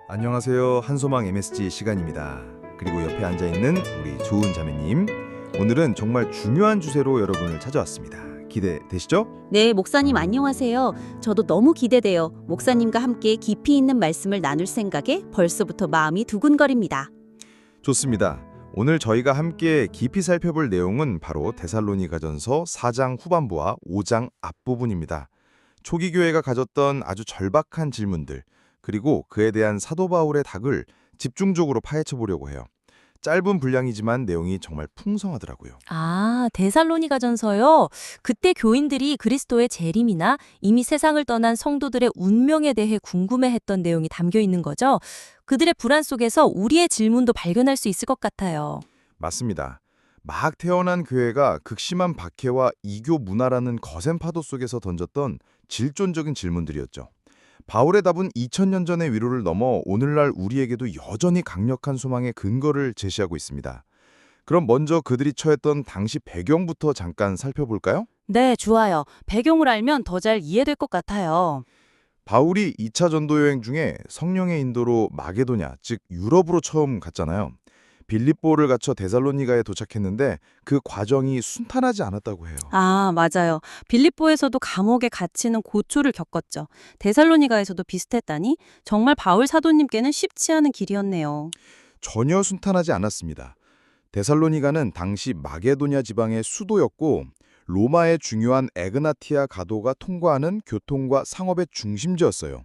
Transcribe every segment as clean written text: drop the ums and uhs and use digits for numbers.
안녕하세요. 한소망 MSG 시간입니다. 그리고 옆에 앉아있는 우리 좋은 자매님. 오늘은 정말 중요한 주제로 여러분을 찾아왔습니다. 기대되시죠? 네, 목사님 안녕하세요. 저도 너무 기대돼요. 목사님과 함께 깊이 있는 말씀을 나눌 생각에 벌써부터 마음이 두근거립니다. 좋습니다. 오늘 저희가 함께 깊이 살펴볼 내용은 바로 데살로니가전서 4장 후반부와 5장 앞부분입니다. 초기 교회가 가졌던 아주 절박한 질문들, 그리고 그에 대한 사도 바울의 답을 집중적으로 파헤쳐 보려고 해요. 짧은 분량이지만 내용이 정말 풍성하더라고요. 아, 데살로니가전서요. 그때 교인들이 그리스도의 재림이나 이미 세상을 떠난 성도들의 운명에 대해 궁금해했던 내용이 담겨 있는 거죠. 그들의 불안 속에서 우리의 질문도 발견할 수 있을 것 같아요. 맞습니다. 막 태어난 교회가 극심한 박해와 이교 문화라는 거센 파도 속에서 던졌던 질존적인 질문들이었죠. 바울의 답은 2000년 전의 위로를 넘어 오늘날 우리에게도 여전히 강력한 소망의 근거를 제시하고 있습니다. 그럼 먼저 그들이 처했던 당시 배경부터 잠깐 살펴볼까요? 네, 좋아요. 배경을 알면 더 잘 이해될 것 같아요. 바울이 2차 전도 여행 중에 성령의 인도로 마게도냐, 즉 유럽으로 처음 갔잖아요. 빌립보를 거쳐 데살로니가에 도착했는데 그 과정이 순탄하지 않았다고 해요. 아, 맞아요. 빌립보에서도 감옥에 갇히는 고초를 겪었죠. 데살로니가에서도 비슷했다니 정말 바울 사도님께는 쉽지 않은 길이었네요. 전혀 순탄하지 않았습니다. 데살로니가는 당시 마게도냐 지방의 수도였고 로마의 중요한 에그나티아 가도가 통과하는 교통과 상업의 중심지였어요.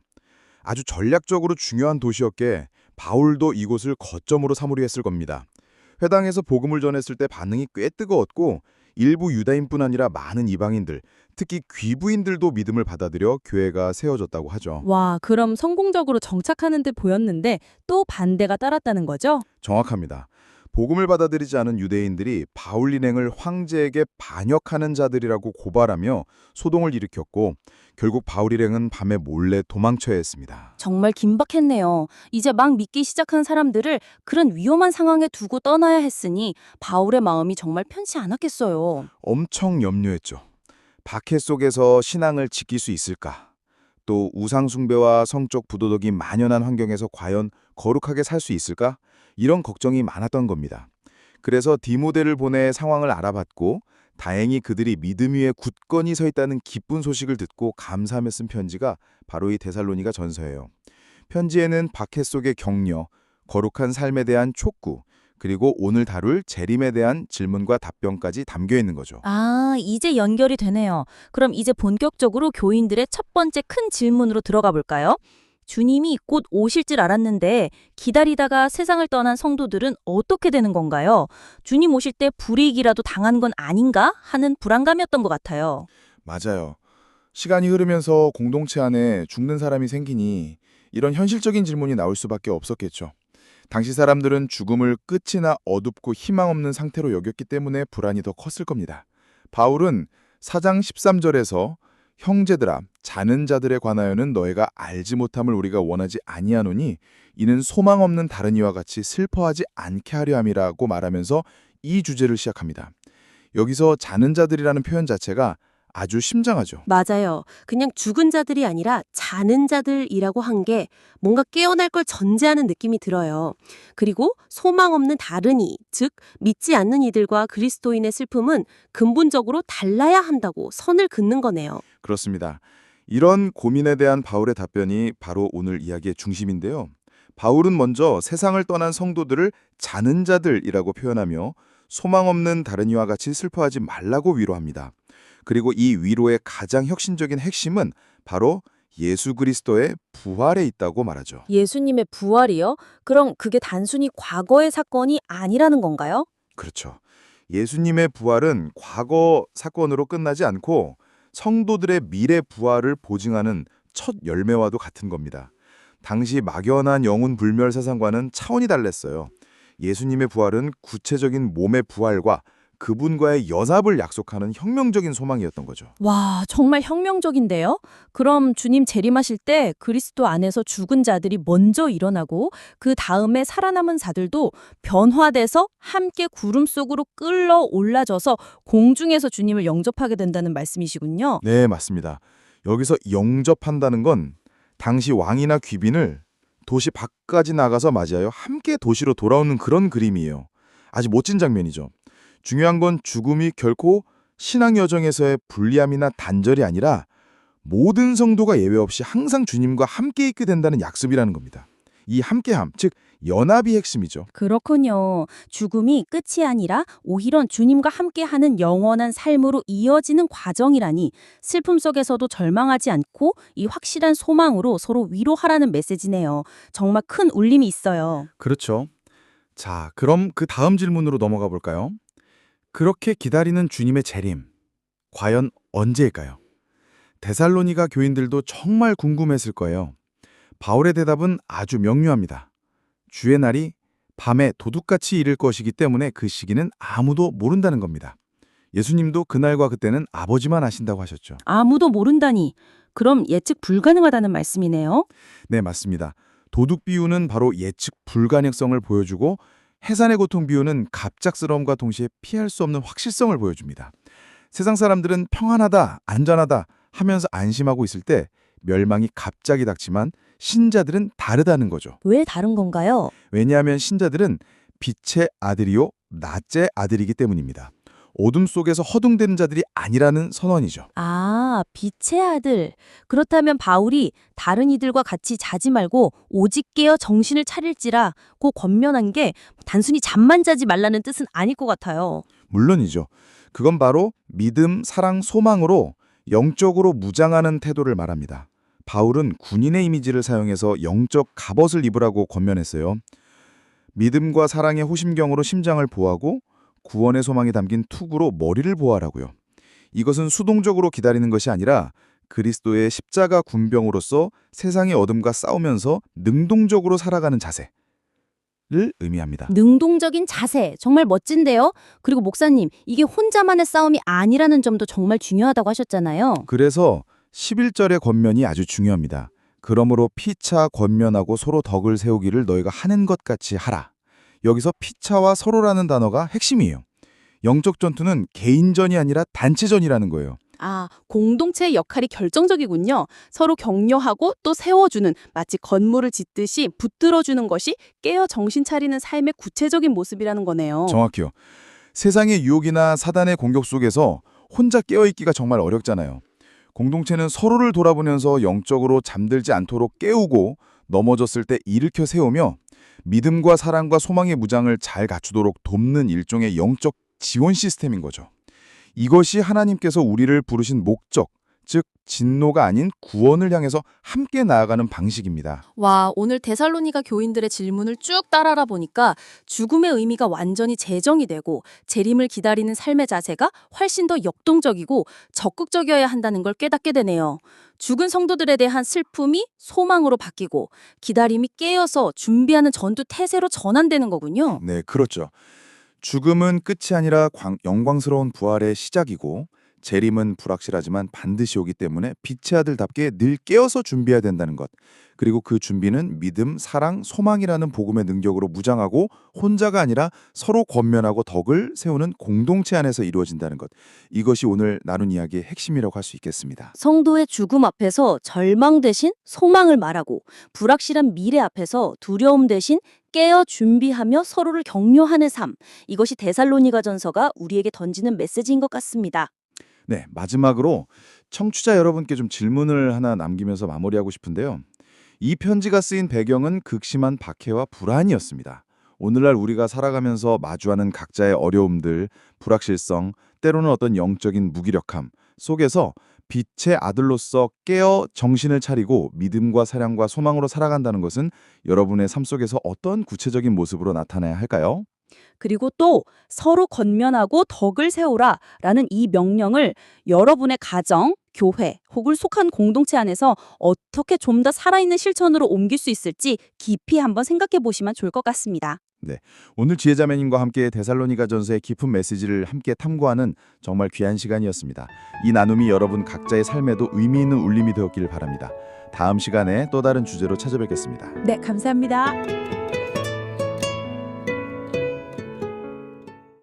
아주 전략적으로 중요한 도시였기에 바울도 이곳을 거점으로 삼으려 했을 겁니다. 회당에서 복음을 전했을 때 반응이 꽤 뜨거웠고 일부 유다인뿐 아니라 많은 이방인들, 특히 귀부인들도 믿음을 받아들여 교회가 세워졌다고 하죠. 와, 그럼 성공적으로 정착하는 듯 보였는데 또 반대가 따랐다는 거죠? 정확합니다. 복음을 받아들이지 않은 유대인들이 바울 일행을 황제에게 반역하는 자들이라고 고발하며 소동을 일으켰고 결국 바울 일행은 밤에 몰래 도망쳐야 했습니다. 정말 긴박했네요. 이제 막 믿기 시작한 사람들을 그런 위험한 상황에 두고 떠나야 했으니 바울의 마음이 정말 편치 않았겠어요. 엄청 염려했죠. 박해 속에서 신앙을 지킬 수 있을까? 또 우상 숭배와 성적 부도덕이 만연한 환경에서 과연 거룩하게 살 수 있을까? 이런 걱정이 많았던 겁니다. 그래서 디모데를 보내 상황을 알아봤고 다행히 그들이 믿음 위에 굳건히 서 있다는 기쁜 소식을 듣고 감사하며 쓴 편지가 바로 이 데살로니가 전서예요. 편지에는 박해 속의 격려, 거룩한 삶에 대한 촉구, 그리고 오늘 다룰 재림에 대한 질문과 답변까지 담겨 있는 거죠. 아, 이제 연결이 되네요. 그럼 이제 본격적으로 교인들의 첫 번째 큰 질문으로 들어가 볼까요? 주님이 곧 오실 줄 알았는데 기다리다가 세상을 떠난 성도들은 어떻게 되는 건가요? 주님 오실 때 불이익이라도 당한 건 아닌가 하는 불안감이었던 것 같아요. 맞아요. 시간이 흐르면서 공동체 안에 죽는 사람이 생기니 이런 현실적인 질문이 나올 수밖에 없었겠죠. 당시 사람들은 죽음을 끝이나 어둡고 희망 없는 상태로 여겼기 때문에 불안이 더 컸을 겁니다. 바울은 4장 13절에서 형제들아 자는 자들에 관하여는 너희가 알지 못함을 우리가 원하지 아니하노니 이는 소망 없는 다른 이와 같이 슬퍼하지 않게 하려 함이라고 말하면서 이 주제를 시작합니다. 여기서 자는 자들이라는 표현 자체가 아주 심장하죠. 맞아요. 그냥 죽은 자들이 아니라 자는 자들이라고 한 게 뭔가 깨어날 걸 전제하는 느낌이 들어요. 그리고 소망 없는 다른이, 즉 믿지 않는 이들과 그리스도인의 슬픔은 근본적으로 달라야 한다고 선을 긋는 거네요. 그렇습니다. 이런 고민에 대한 바울의 답변이 바로 오늘 이야기의 중심인데요. 바울은 먼저 세상을 떠난 성도들을 자는 자들이라고 표현하며 소망 없는 다른 이와 같이 슬퍼하지 말라고 위로합니다. 그리고 이 위로의 가장 혁신적인 핵심은 바로 예수 그리스도의 부활에 있다고 말하죠. 예수님의 부활이요? 그럼 그게 단순히 과거의 사건이 아니라는 건가요? 그렇죠. 예수님의 부활은 과거 사건으로 끝나지 않고 성도들의 미래 부활을 보증하는 첫 열매와도 같은 겁니다. 당시 막연한 영혼 불멸 사상과는 차원이 달랐어요. 예수님의 부활은 구체적인 몸의 부활과 그분과의 연합을 약속하는 혁명적인 소망이었던 거죠. 와, 정말 혁명적인데요? 그럼 주님 재림하실 때 그리스도 안에서 죽은 자들이 먼저 일어나고 그 다음에 살아남은 자들도 변화돼서 함께 구름 속으로 끌러 올라져서 공중에서 주님을 영접하게 된다는 말씀이시군요. 네, 맞습니다. 여기서 영접한다는 건 당시 왕이나 귀빈을 도시 밖까지 나가서 맞이하여 함께 도시로 돌아오는 그런 그림이에요. 아주 멋진 장면이죠. 중요한 건 죽음이 결코 신앙 여정에서의 불리함이나 단절이 아니라 모든 성도가 예외 없이 항상 주님과 함께 있게 된다는 약속이라는 겁니다. 이 함께함, 즉 연합이 핵심이죠. 그렇군요. 죽음이 끝이 아니라 오히려 주님과 함께하는 영원한 삶으로 이어지는 과정이라니 슬픔 속에서도 절망하지 않고 이 확실한 소망으로 서로 위로하라는 메시지네요. 정말 큰 울림이 있어요. 그렇죠. 자, 그럼 그 다음 질문으로 넘어가 볼까요? 그렇게 기다리는 주님의 재림, 과연 언제일까요? 데살로니가 교인들도 정말 궁금했을 거예요. 바울의 대답은 아주 명료합니다. 주의 날이 밤에 도둑같이 이를 것이기 때문에 그 시기는 아무도 모른다는 겁니다. 예수님도 그날과 그때는 아버지만 아신다고 하셨죠. 아무도 모른다니. 그럼 예측 불가능하다는 말씀이네요. 네, 맞습니다. 도둑 비유는 바로 예측 불가능성을 보여주고 해산의 고통 비유는 갑작스러움과 동시에 피할 수 없는 확실성을 보여줍니다. 세상 사람들은 평안하다, 안전하다 하면서 안심하고 있을 때 멸망이 갑자기 닥치만 신자들은 다르다는 거죠. 왜 다른 건가요? 왜냐하면 신자들은 빛의 아들이요 낮의 아들이기 때문입니다. 어둠 속에서 허둥대는 자들이 아니라는 선언이죠. 아, 빛의 아들. 그렇다면 바울이 다른 이들과 같이 자지 말고 오직 깨어 정신을 차릴지라 고 권면한 게 단순히 잠만 자지 말라는 뜻은 아닐 것 같아요. 물론이죠. 그건 바로 믿음, 사랑, 소망으로 영적으로 무장하는 태도를 말합니다. 바울은 군인의 이미지를 사용해서 영적 갑옷을 입으라고 권면했어요. 믿음과 사랑의 호심경으로 심장을 보호하고 구원의 소망이 담긴 투구로 머리를 보호하라고요. 이것은 수동적으로 기다리는 것이 아니라 그리스도의 십자가 군병으로서 세상의 어둠과 싸우면서 능동적으로 살아가는 자세를 의미합니다. 능동적인 자세, 정말 멋진데요? 그리고 목사님, 이게 혼자만의 싸움이 아니라는 점도 정말 중요하다고 하셨잖아요. 그래서 11절의 권면이 아주 중요합니다. 그러므로 피차 권면하고 서로 덕을 세우기를 너희가 하는 것 같이 하라. 여기서 피차와 서로라는 단어가 핵심이에요. 영적 전투는 개인전이 아니라 단체전이라는 거예요. 아, 공동체의 역할이 결정적이군요. 서로 격려하고 또 세워주는, 마치 건물을 짓듯이 붙들어주는 것이 깨어 정신 차리는 삶의 구체적인 모습이라는 거네요. 정확히요. 세상의 유혹이나 사단의 공격 속에서 혼자 깨어있기가 정말 어렵잖아요. 공동체는 서로를 돌아보면서 영적으로 잠들지 않도록 깨우고 넘어졌을 때 일으켜 세우며 믿음과 사랑과 소망의 무장을 잘 갖추도록 돕는 일종의 영적 지원 시스템인 거죠. 이것이 하나님께서 우리를 부르신 목적, 즉 진노가 아닌 구원을 향해서 함께 나아가는 방식입니다. 와, 오늘 데살로니가 교인들의 질문을 쭉 따라가 보니까 죽음의 의미가 완전히 재정이 되고 재림을 기다리는 삶의 자세가 훨씬 더 역동적이고 적극적이어야 한다는 걸 깨닫게 되네요. 죽은 성도들에 대한 슬픔이 소망으로 바뀌고 기다림이 깨어서 준비하는 전투 태세로 전환되는 거군요. 네, 그렇죠. 죽음은 끝이 아니라 영광스러운 부활의 시작이고 재림은 불확실하지만 반드시 오기 때문에 빛의 아들답게 늘 깨어서 준비해야 된다는 것. 그리고 그 준비는 믿음, 사랑, 소망이라는 복음의 능력으로 무장하고 혼자가 아니라 서로 권면하고 덕을 세우는 공동체 안에서 이루어진다는 것. 이것이 오늘 나눈 이야기의 핵심이라고 할 수 있겠습니다. 성도의 죽음 앞에서 절망 대신 소망을 말하고 불확실한 미래 앞에서 두려움 대신 깨어 준비하며 서로를 격려하는 삶. 이것이 데살로니가전서가 우리에게 던지는 메시지인 것 같습니다. 네, 마지막으로 청취자 여러분께 좀 질문을 하나 남기면서 마무리하고 싶은데요. 이 편지가 쓰인 배경은 극심한 박해와 불안이었습니다. 오늘날 우리가 살아가면서 마주하는 각자의 어려움들, 불확실성, 때로는 어떤 영적인 무기력함 속에서 빛의 아들로서 깨어 정신을 차리고 믿음과 사랑과 소망으로 살아간다는 것은 여러분의 삶 속에서 어떤 구체적인 모습으로 나타나야 할까요? 그리고 또 서로 권면하고 덕을 세우라 라는 이 명령을 여러분의 가정, 교회 혹은 속한 공동체 안에서 어떻게 좀 더 살아있는 실천으로 옮길 수 있을지 깊이 한번 생각해 보시면 좋을 것 같습니다. 오늘 지혜자매님과 함께 데살로니가전서의 깊은 메시지를 함께 탐구하는 정말 귀한 시간이었습니다. 이 나눔이 여러분 각자의 삶에도 의미 있는 울림이 되었길 바랍니다. 다음 시간에 또 다른 주제로 찾아뵙겠습니다. 네, 감사합니다.